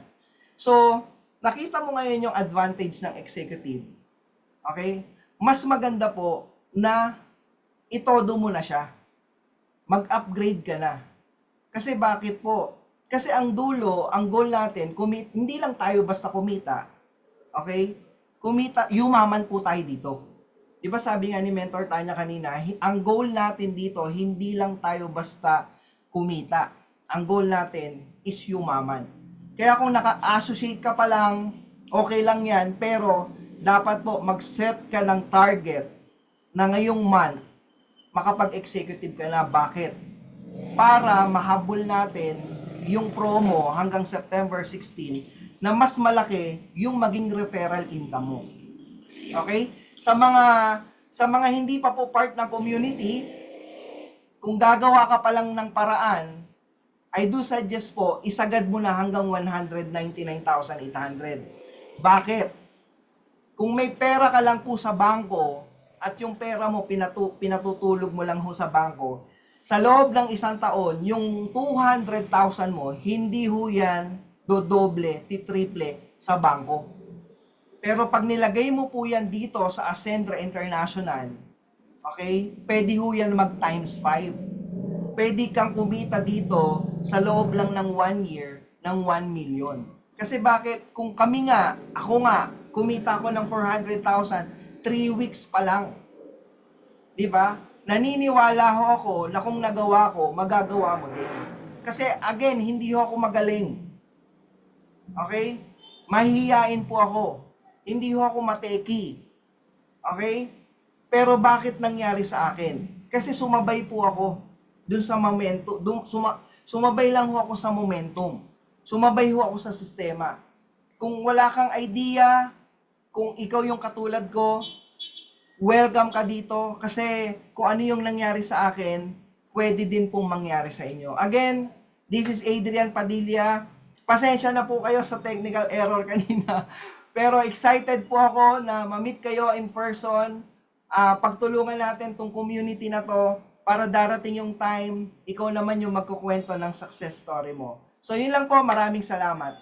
So, nakita mo ngayon yung advantage ng executive. Okay? Mas maganda po na itodo mo na siya. mag-upgrade ka na. Kasi bakit po? Kasi ang dulo, ang goal natin, hindi lang tayo basta kumita. Okay? Kumita, yumaman po tayo dito. Di ba sabi nga ni Mentor Tanya kanina, ang goal natin dito, hindi lang tayo basta kumita. Ang goal natin is yumaman. Kaya kung naka-associate ka pa lang, okay lang yan, pero dapat po mag-set ka ng target na ngayong month, makapag-executive ka na. Bakit? Para mahabol natin yung promo hanggang September 16 na mas malaki yung maging referral income mo. Okay? Sa mga hindi pa po part ng community, kung gagawa ka pa lang ng paraan, I do suggest po, isagad mo na hanggang 199,800. Bakit? Kung may pera ka lang po sa bangko at yung pera mo pinatutulog mo lang ho sa bangko, sa loob ng isang taon, yung 200,000 mo, hindi ho yan dodoble, titriple sa bangko. Pero pag nilagay mo po yan dito sa Ascendra International, okay, pwede ho yan mag times 5. Pwede kang kumita dito sa loob lang ng 1 year ng 1 million. Kasi bakit? Kung kami nga, ako nga, kumita ako ng 400,000, 3 weeks pa lang. Diba? Naniniwala ho ako na kung nagawa ko, magagawa mo din. Kasi again, hindi ho ako magaling. Okay? Mahihiyain po ako. Hindi ho ako mateki. Okay? Pero bakit nangyari sa akin? Kasi sumabay po ako dun sa momentum. Sumabay lang ho ako sa momentum. Sumabay ho ako sa sistema. Kung wala kang idea, kung ikaw yung katulad ko, welcome ka dito kasi kung ano yung nangyari sa akin, pwede din pong mangyari sa inyo. Again, this is Adrian Padilla. Pasensya na po kayo sa technical error kanina. Pero excited po ako na ma-meet kayo in person. Pagtulungan natin tong community na to para darating yung time, ikaw naman yung magkukwento ng success story mo. So yun lang po, maraming salamat.